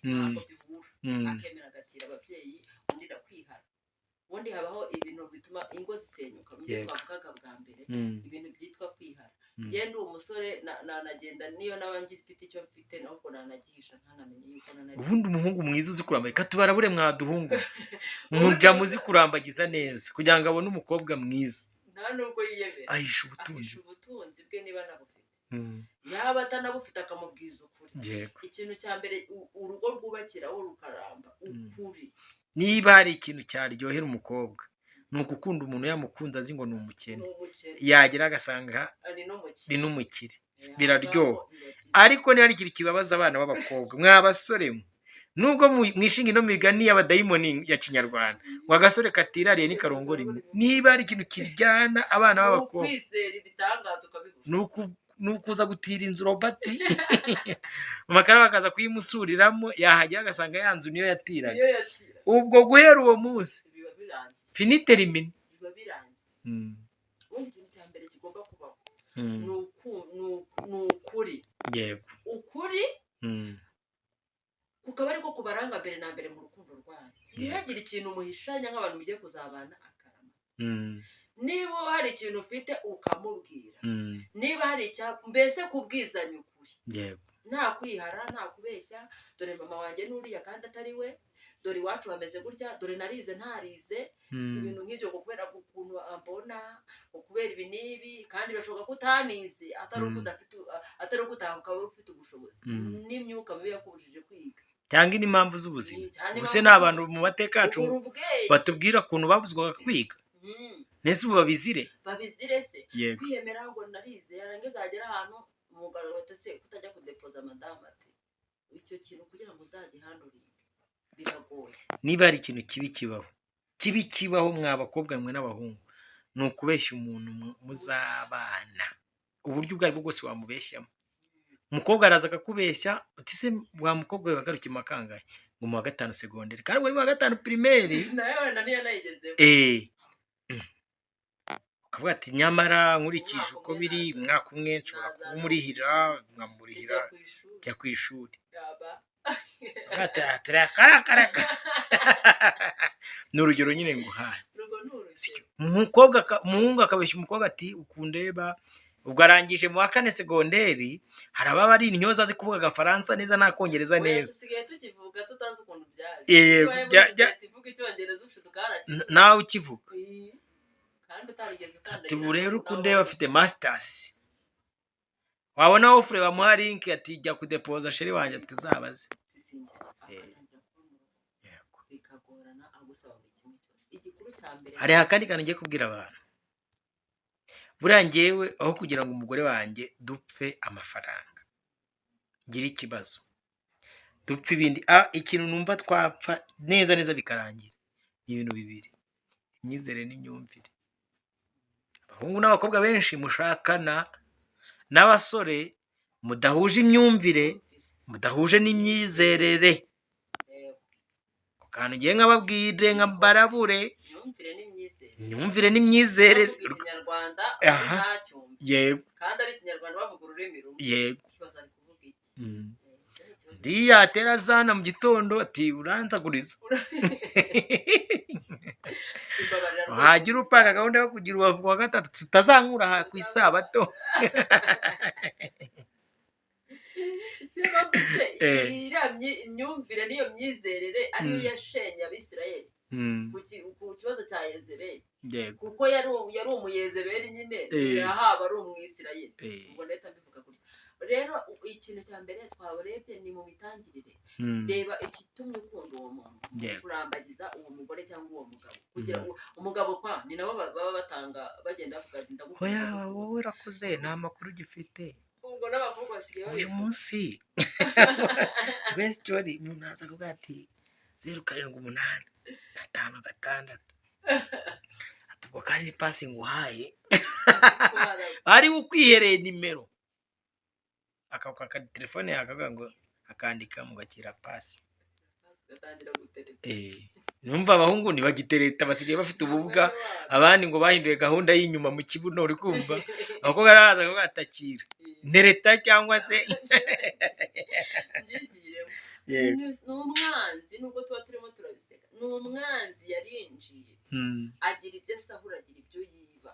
ntago bivura, akemera agatira ababyeyi, undi ndakwihara. Ubundi habaho ibintu bituma ingo zisenyuka, mu byo twavugaga bwa mbere, ibintu byitwa kwihara. Genda umusore nagenda niyo nabangize ifite icyo mfite naho ko nanagihisha ntanamenye yuko nanagiye. Ubundi umuhungu mwiza uzi kurambagiza katubarabure mwaduhungu, umujamu uzi kurambagiza neza kugira ngo abone umukobwa mwiza, nta nubwo yiyemera, ahisha ubutunzi bwe niba nabufite, yaba atanabufite akamubwiza ukuri. Ikintu cya mbere urugo rwubakiraho rukaramba ukuri. Niba hari ikintu cyaryohera umukobwa ni ukukunda umuntu yamukunze azi ngo ni umukene, yagira agasanga ni n'umukire, biraryoha. Ariko ni hari ikintu kibabaza abana b'abakobwa, mw'abasore mwe, nubwo mwishinga ino migani y'abadayimoni ya kinyarwanda, ngo agasore katirariye ni karongora imwe. Niba hari ikintu kiryana abana b'abakobwa, ni ukuza gutira inzu robati amakara bakaza kuyimusuriramo, yahagera agasanga ya nzu niyo yatiranye. Ubwo guhera uwo munsi finite rimini biba birangiye. Ubundi ikintu cya mbere kigomba kubaho ni ukuri. Ukuri kukaba ariko kubaranga mbere na mbere mu rukundo rwanyu. Ntihagire ikintu muhishanya nk'abantu mugiye kuzabana akarama. Niba hari ikintu ufite ukamubwira, niba hari mbese kubwizanya ukuri, nta kwihara, nta kubeshya. Dore mama wanjye n'uriya kandi atari we, dore iwacu bameze gutya, dore narize ntarize, ibintu nk'ibyo kubera ukuntu ambona, kubera ibi n'ibi, kandi birashoboka ko utanize, atari uko ukaba ufite ubushobozi, n'imyuka mibi yakubujije kwiga, cyangwa n'impamvu z'ubuzima. Ubuse ni abantu mu mateka yacu batubwira ukuntu babuzwaga kwiga, nese ubu babizire se kwiyemera ngo narize, yarangiza agera ahantu umugabo watese kutajya kudepoza madamu ati icyo kintu kugira ngo uzagihanduringe biragoye. Niba hari ikintu kibi kibaho mw'abakobwa mwe n'abahungu, ni ukubeshya umuntu muzabana uburyo ubwo ari bwo bwose wamubeshyamo. Umukobwa araza akakubeshya uti se wa mukobwa we wagarukiye mu makangahe, ngo mu wa 5 segonderi, kandi muri mu wa 5 primaire nayo naniye nayigezeho. Ukavuga ati nyamara nkurikije uko biri umwaka umwe nshobora kumurihira, nkamurihira jya ku ishuri. Ni urugero nyine nguhaye. umuhungu akabeshya umukobwa ati ukundeba, ubwo arangije mu wa 4 segonderi, hari ababa ari intyoza azi kuvuga agafaransa neza nta kongereza neza. Dusigaye tukivuga tutazi ukuntu byaje. Ivuga icyongereza ufite ukaraki. Nawe ukivuga. Kandi utarigeze ukandagira. Ati ubu rero ukundeba afite masters. Wabona aho fure bamuha link ati jya kudepoza sheri wanjye tuzabaze. Bikagorana agusaba ikintu. Igikuru cya mbere. Hari akandi kantu ngiye kubwira abantu. Buriya njyewe aho kugira ngo umugore wanjye dupfe amafaranga, gira ikibazo dupfe ibindi, ikintu numva twapfa neza bikarangira ni ibintu bibiri: imyizere n'imyumvire. Abahungu n'abakobwa benshi mushakana n'abasore mudahuje imyumvire, mudahuje n'imyizerere. Kantu ngiye nkababwire nka barabure imyumvire n'imyizerere. Ikinyarwanda ntacyo. Yego. Kandi ari ikinyarwanda bavuga ururimi rumwe. Yego. Ikibazo ari kuvuga iki? Yatera zana mu gitondo ati uranzaguriza. Hagira upanga gahunda yo kugira ubavu wa 3 tutazankura aha ku isabato. Imyumvire niyo myizerere ariyo yashenye Abisirayeli ku kibazo cya Yezebeli. Kuko yari umuyezebeli nyine, yahaba ari umwisirayeli. Ubwo leta mbivuga gutya. Rero ikintu cya mbere twabarebye ni mu bitangirire. Reba ikitumye ukunda uwo muntu, kurambagiza uwo mugore cyangwa uwo mugabo, kugira ngo umugabo kwa ni nabo baba batanga bagenda bavuga ati ndagukunda. Wowe urakuze nta makuru gifite. Ubwo n'abakobwa basigaye uyu munsi best story umuntu aza kuvuga ati 078556 atubwo kandi passing uhaye ari ukwihereye nimero akaka telefone yakavuga ngo akandika mugakira pasi. Numva abahungu ntibagitereta basigaye bafite ububwa, abandi ngo bahinduye gahunda y'inyuma mu kibuno. Uri kumva abakobwa araza ko batakira nereta cyangwa se n'umwanzi. Nubwo tuba turimo turabiseka, n'umwanzi yarinjiye agira ibyo asahura, agira ibyo yiba,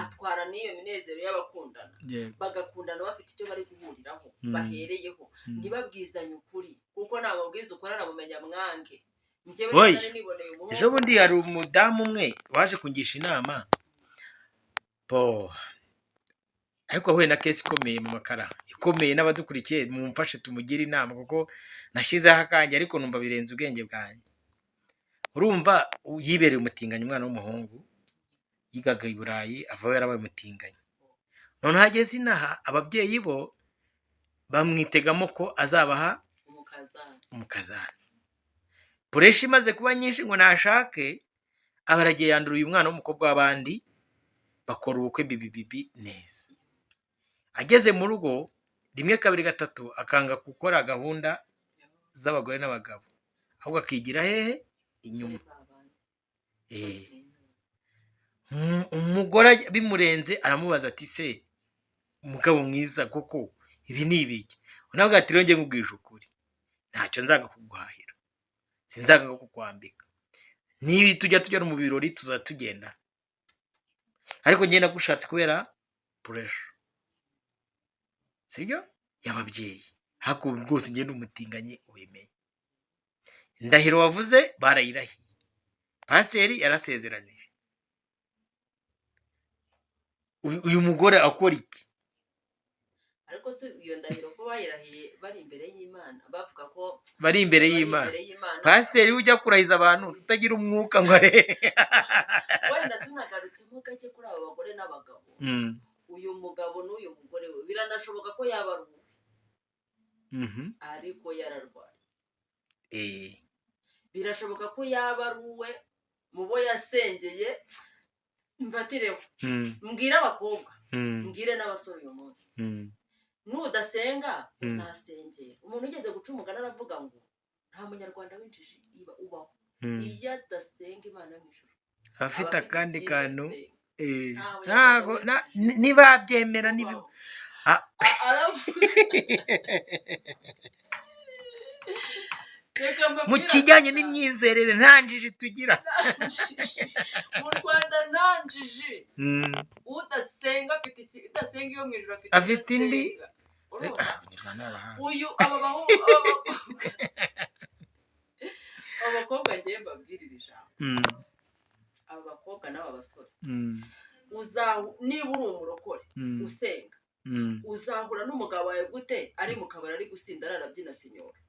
atwara n'iyo minezero y'abakundana. Bagakundana bafite icyo bari guhuriraho bahereyeho, ntibabwizanye ukuri, kuko nababwiza ukora namumenya mwange. Ejo bundi hari umudamu umwe waje kungisha inama ariko ahuye na kesi ikomeye mu makara ikomeye. N'abadukurikiye mumfashe tumugire inama kuko nashyizeho akanjye ariko numva birenze ubwenge bwanjye. Urumva yibereye umutinganyi, umwana w'umuhungu yigaga i Burayi, avaho yarabaye umutinganyi. None hageze inaha ababyeyi bo bamwitegamo ko azabaha umukazana. Pureshi imaze kuba nyinshi ngo nashake, abaragiye yandura uyu mwana w'umukobwa w'abandi, bakora ubukwe bibi neza. Ageze mu rugo 1 2 3 akanga gukora gahunda z'abagore n'abagabo, ahubwo akigira hehe inyuma. Umugore bimurenze aramubaza ati se umugabo mwiza koko ibi ni ibiki? Unavuga ati ronge nkubwije ukuri, ntacyo nzaga kuguhahira, sinzaga kukwambika, nibi tujya no mu birori tuzatugenda, ariko ngenda gushatse kubera pressure sibyo y'ababyeyi. Hako rwose ngenda umutinganye ubimenye. Ndahiro wavuze barayirahiye, pasiteri yarasezeranije. Uyu mugore akora iki? Ariko se iyo ndahiro ko bayirahiye bari imbere y'Imana, bavuga ko bari imbere y'Imana. Pasiteri ujya kurahiza abantu utagira umwuka ngo are. Wenda tunagarutse mu gake kuri aba bagore n'abagabo. Uyu mugabo n'uyu mugore we biranashoboka ko yaba ari ariko yararwaye. Birashoboka ko yaba ari uwe mu bo yasengeye. Mvatireho mbwira abakobwa, mbwire n'abasore uyu munsi, nudasenga uzasengera. Umuntu ugeze guca umugani aravuga ngo nta munyarwanda w'injiji ubaho iyo adasenga Imana mu ijuru. Afite akandi kantu ntago nibabyemera nibi mu kijyanye n'imyizerere ntanjiji tugira mu Rwanda ntanjiji udasenga afite udasenga iyo mu ijuru afite indi uyu abakobwa ngiye mbabwirira ijambo aba bakobwa n'aba basore niba uri umurokore usenga uzahura n'umugabo wawe gute ari mu kabari ari gusinda ararabyina sinyora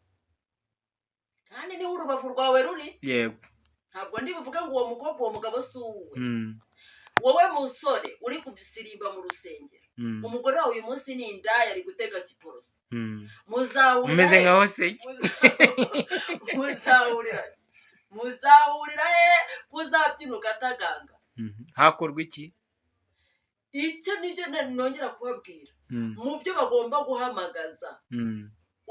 kandi niba urubavu rwawe ruri yego ntabwo ndi buvuga ngo uwo mukobwa uwo mugabo si uwe wowe musore uri kubisirimba mu rusengero umugore wawe uyu munsi ni indaya ari gutega kiporoso umeze nka hose muzahurira he kuzabyina ugataganga hakorwa iki icyo nibyo nongera kubabwira mu byo bagomba guhamagaza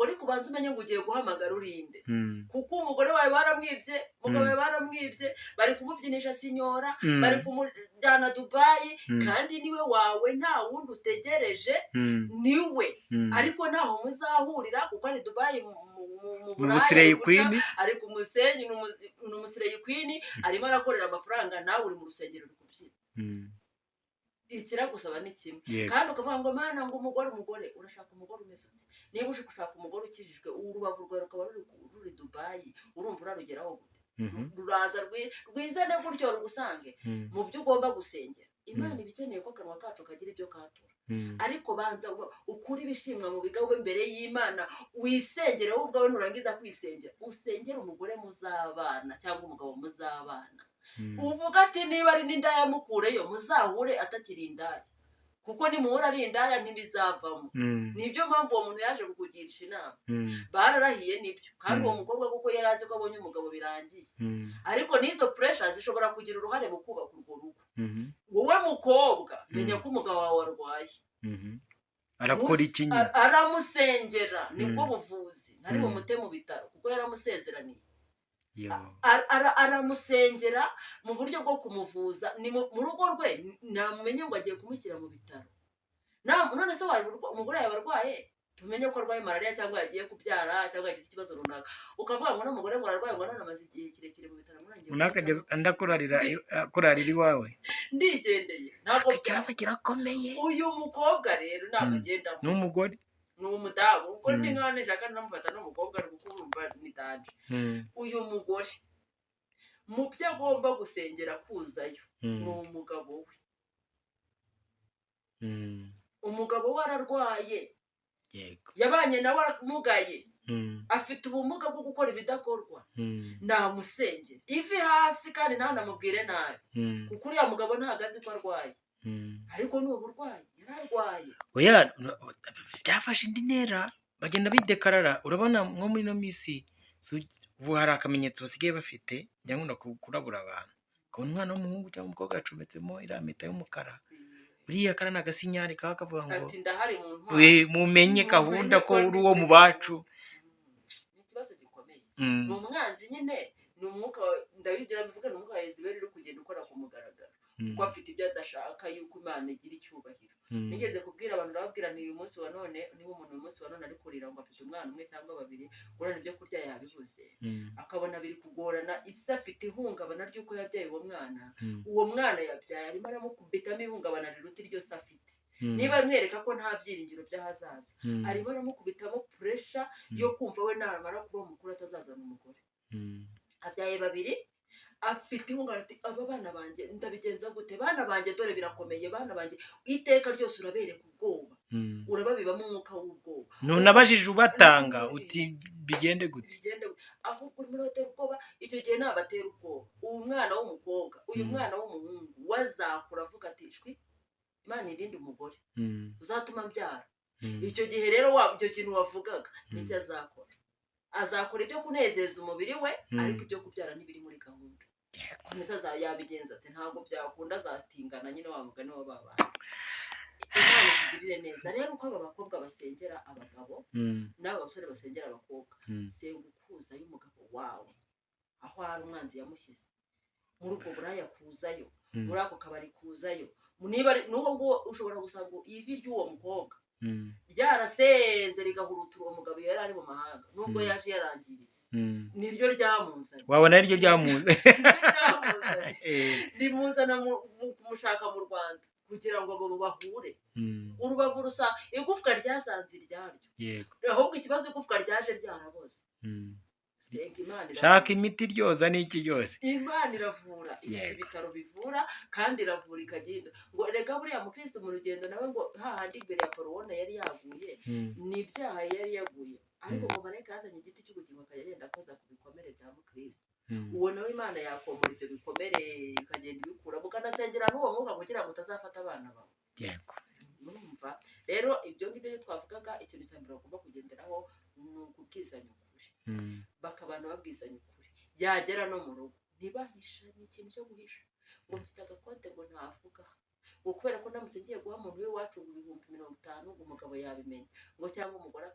uri kubanza umenye ngo ugiye guhamagara urinde kuko umugore wawe baramwibye umugabo wawe baramwibye bari kumubyinisha sinyora bari kumujyana Dubayi kandi niwe wawe nta wundi utegereje niwe ariko ntaho muzahurira kuko ari Dubayi mu Burayi ari ku Musenyi ni umusireyi kwini arimo arakorera amafaranga nawe uri mu rusengero uri kubyina ikiragusaba ni kimwe kandi ukavuga ngo mana ngo umugore urashaka umugore umeze ute niba uje gushaka umugore ukijijwe urubavu rwawe rukaba ruri Dubayi urumva urarugeraho gute ruraza rwizane gutyo rugusange mu byo ugomba gusengera Imana ibikeneye ko akanwa kacu kagira ibyo katura ariko banza ukuri ibishimwa mu bigabe imbere y'Imana wisengere wowe ubwawe nurangiza kwisengera usengere umugore muzabana cyangwa umugabo muzabana uvuga ati niba ari n'indaya mukureyo muzahure atakiri indaya kuko nimuhura ari indaya ntibizavamo nibyo mpamvu uwo muntu yaje kukugirisha inama bararahiye nibyo kandi uwo mukobwa kuko yari azi ko abonye umugabo birangiye ariko n'izo pressure zishobora kugira uruhare mu kubaka urwo rugo wowe mukobwa menya ko umugabo wawe arwaye arakora iki nyine aramusengera nibwo buvuzi ntari bumute mu bitaro kuko yaramusezeraniye aramusengera mu buryo bwo kumuvuza ni mu rugo rwe namenye ngo agiye kumushyira mu bitaro none se umugore yawe arwaye tumenye ko arwaye malaria cyangwa yagiye kubyara cyangwa yagize ikibazo runaka ukavuga ngo n'umugore ngo ararwaye ngo none amaze igihe kirekire mu bitaro unakajya ndakurarira iwawe ndigendeye ntabwo ikibazo kirakomeye uyu mukobwa rero ntabwo agenda n'umugore ni umudamu kuko ni nkane shaka namufata n'umukobwa kuko urumva ni danje uyu mugore mu byo agomba gusengera kuzayo ni umugabo we umugabo we ararwaye yabanye nawe amugaye afite ubumuga bwo gukora ibidakorwa namusengere ivi hasi kandi ntanamubwire nabi kuko uriya mugabo ntabwo azi ko arwaye ariko ni uburwayi yararwaye oya byafashe indi ntera bagenda bidekarara urabona nko muri ino minsi ubu hari akamenyetso basigaye bafite njya kurabura abantu ukabona umwana w'umuhungu cyangwa umukobwa yacometsemo iriya mpeta y'umukara buriya kara ni agasinyari kaba kavuga ngo mumenye gahunda ko uri uwo mu bacu ni ikibazo gikomeye ni umwanzi nyine ni umwuka ndabigira bivuga ni umwuka wa Yezebeli uri kugenda ukora ku mugaragaro kuko afite ibyo adashaka yuko Imana igira icyubahiro nigeze kubwira abantu ndababwira ni uyu munsi wa none niba umuntu uyu munsi wa none ari kurira ngo afite umwana umwe cyangwa babiri urana ibyo kurya yabibuze akabona biri kugorana isi afite ihungabana ry'uko yabyaye uwo mwana yabyaye arimo aramukubitamo ihungabana riruta iryo se afite niba amwereka ko nta byiringiro by'ahazaza arimo aramukubitamo pressure yo kumva we namara kuba mukuru atazazana umugore abyaye babiri afite ihungabana ati aba bana banjye ndabigenza gute bana banjye dore birakomeye bana banjye iteka ryose urabereka ubwoba urababibamo umwuka w'ubwoba nunabajije ubatanga uti bigende gute ahubwo urimo uratera ubwoba icyo gihe nabatera ubwoba uyu mwana w'umukobwa uyu mwana w'umuhungu wazakura avuga ati shwi Imana irinde umugore uzatuma mbyara icyo gihe rero icyo kintu wavugaga nicyo azakora ibyo kunezeza umubiri we ariko ibyo kubyara ntibiri muri gahunda umusaza yabigenza ati ntabwo byakunda azatingana nyine wa mugani w'ababana Imana itugirire neza rero uko aba bakobwa basengera abagabo n'abasore basengera abakobwa senga ukuza y'umugabo wawe aho hari umwanzi yamushyize muri ubwo buraya kuzayo muri ako kabari kuzayo niba n'uwo ngo ushobora gusanga ivi ry'uwo mukobwa ryarasenze rigahurutura uwo mugabo yari ari mu mahanga nubwo yaje yarangiritse niryo ryamuzanye wabona ariryo ryamuzanye rimuzana kumushaka mu Rwanda kugira ngo abo bahure urubavu rusa igufwa ryasanze iryaryo ahubwo ikibazo igufwa ryaje ryaraboze shaka imiti ryoza n'iki ryose Imana iravura ifite ibitaro bivura kandi iravura ikagenda ngo rega buriya mukristo mu rugendo nawe ngo hahandi imbere ya Korowona yari yaguye ni ibyaha yari yaguye ariko ngo marayika yazanye igiti cy'ubugingo akajya agenda akoza ku bikomere bya mukristo uwo nawe Imana yakomora ibyo bikomere ikagenda ibikura mukanasengera n'uwo mwuka kugira ngo utazafata abana bawe murumva rero ibyo ngibyo twavugaga ikintu cya mbere bagomba kugenderaho ni ukubwizanya ukuri bakabana babwizanya ukuri yagera no mu rugo ntibahisha ni ikintu cyo guhisha ngo mfite agakonte ngo ntavuga ngo kubera ko ndamutse ngiye guha umuntu w'iwacu 50,000 ngo umugabo yabimenya ngo cyangwa umugore